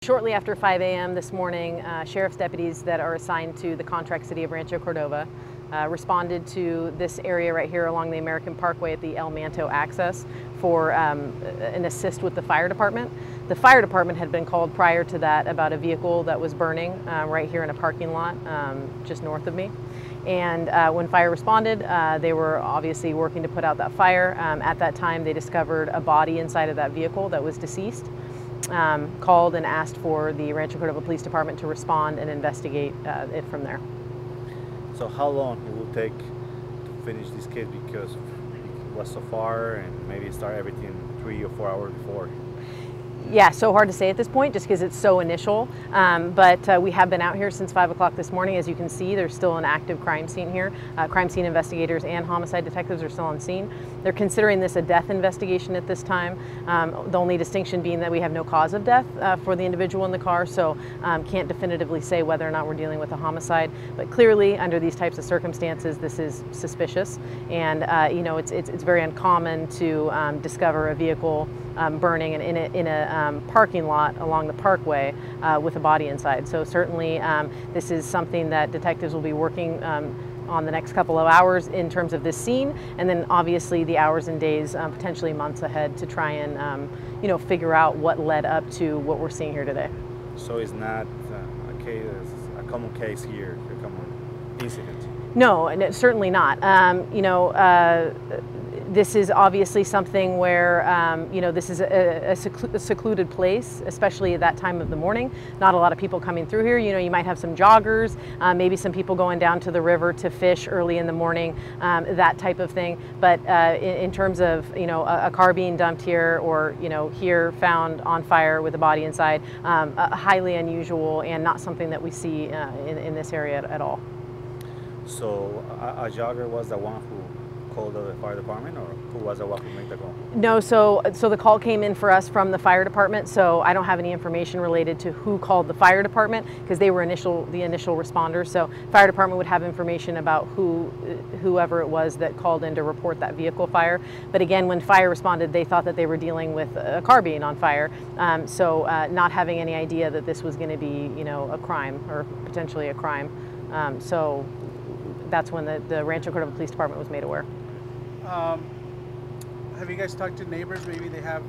Shortly after 5 a.m. this morning, sheriff's deputies that are assigned to the contract city of Rancho Cordova responded to this area right here along the American Parkway at the El Manto access for an assist with the fire department. The fire department had been called prior to that about a vehicle that was burning right here in a parking lot just north of me. And when fire responded, they were obviously working to put out that fire. At that time, they discovered a body inside of that vehicle that was deceased. Called and asked for the Rancho Cordova Police Department to respond and investigate it from there. So how long it will take to finish this case, because it was so far and maybe start everything 3 or 4 hours before? Yeah, so hard to say at this point just because it's so initial, but we have been out here since 5 o'clock this morning. As you can see, there's still an active crime scene here. Crime scene investigators and homicide detectives are still on scene. They're considering this a death investigation at this time, the only distinction being that we have no cause of death for the individual in the car, so can't definitively say whether or not we're dealing with a homicide. But clearly, under these types of circumstances, this is suspicious, and you know, it's very uncommon to discover a vehicle burning in a parking lot along the parkway with a body inside. So certainly this is something that detectives will be working on the next couple of hours in terms of this scene, and then obviously the hours and days, potentially months ahead, to try and you know, figure out what led up to what we're seeing here today. So it's not a common case here, a common incident? No, and certainly not. You know, this is obviously something where, you know, this is a secluded place, especially at that time of the morning. Not a lot of people coming through here. You know, you might have some joggers, maybe some people going down to the river to fish early in the morning, that type of thing. But in terms of, you know, a car being dumped here, or, you know, here found on fire with a body inside, highly unusual and not something that we see in this area at all. So a jogger was the one who called the fire department, or who was the one who made the call? No, so the call came in for us from the fire department, so I don't have any information related to who called the fire department, because they were the initial responders. So fire department would have information about whoever it was that called in to report that vehicle fire. But again, when fire responded, they thought that they were dealing with a car being on fire, so not having any idea that this was going to be, you know, a crime, or potentially a crime. So that's when the Rancho Cordova Police Department was made aware. Have you guys talked to neighbors? Maybe they have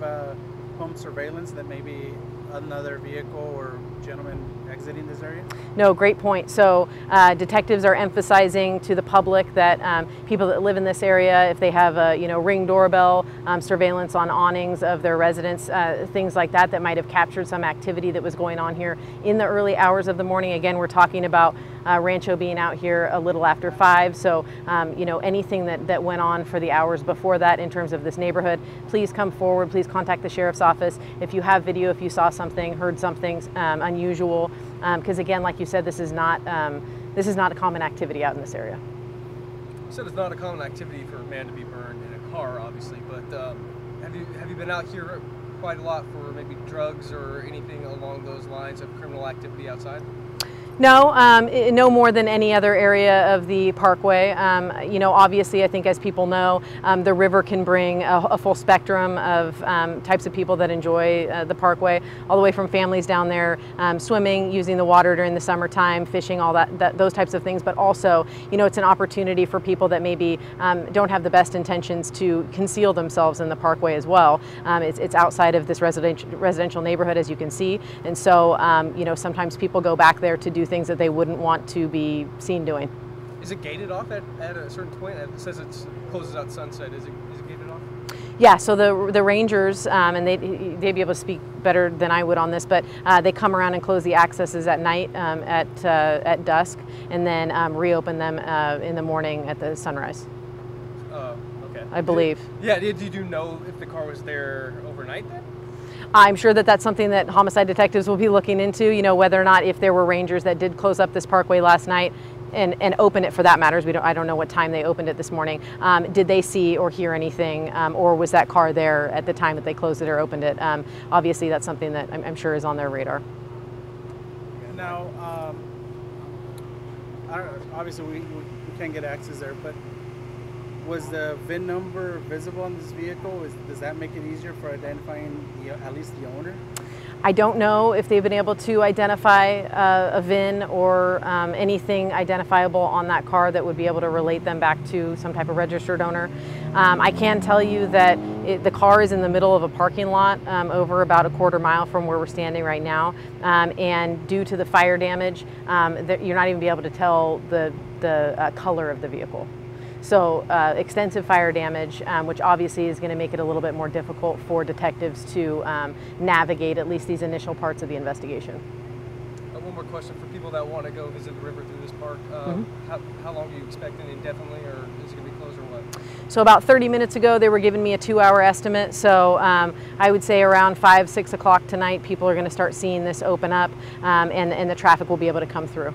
home surveillance that maybe another vehicle or gentleman exiting this area? No, great point. So detectives are emphasizing to the public that people that live in this area, if they have a, you know, Ring doorbell, surveillance on awnings of their residence, things like that, that might have captured some activity that was going on here in the early hours of the morning. Again, we're talking about Rancho being out here a little after 5, so you know, anything that went on for the hours before that in terms of this neighborhood, please come forward, please contact the sheriff's office if you have video, if you saw something, heard something unusual, because again, like you said, this is not a common activity out in this area. You said it's not a common activity for a man to be burned in a car, obviously, but have you been out here quite a lot for maybe drugs or anything along those lines of criminal activity outside? No, no more than any other area of the parkway. You know, obviously, I think as people know, the river can bring a full spectrum of types of people that enjoy the parkway, all the way from families down there swimming, using the water during the summertime, fishing, all those types of things. But also, you know, it's an opportunity for people that maybe don't have the best intentions to conceal themselves in the parkway as well. It's outside of this residential neighborhood, as you can see, and so you know, sometimes people go back there to do things that they wouldn't want to be seen doing. Is it gated off at a certain point? It says it closes at sunset. Is it gated off? Yeah, so the rangers, and they'd be able to speak better than I would on this, but they come around and close the accesses at night at dusk, and then reopen them in the morning at the sunrise. Okay. I believe. Did you know if the car was there overnight then? I'm sure that that's something that homicide detectives will be looking into, you know, whether or not, if there were rangers that did close up this parkway last night and open it for that matters. I don't know what time they opened it this morning. Did they see or hear anything, or was that car there at the time that they closed it or opened it? Obviously, that's something that I'm sure is on their radar. Now, obviously we can't get access there, but was the VIN number visible on this vehicle? Does that make it easier for identifying at least the owner? I don't know if they've been able to identify a VIN or anything identifiable on that car that would be able to relate them back to some type of registered owner. I can tell you that the car is in the middle of a parking lot over about a quarter mile from where we're standing right now, and due to the fire damage, you're not even be able to tell the color of the vehicle. So extensive fire damage, which obviously is going to make it a little bit more difficult for detectives to navigate at least these initial parts of the investigation. One more question for people that want to go visit the river through this park. How long are you expecting indefinitely, or is it going to be closed or what? So about 30 minutes ago, they were giving me a 2-hour estimate. So I would say around 5, 6 o'clock tonight, people are going to start seeing this open up, and the traffic will be able to come through.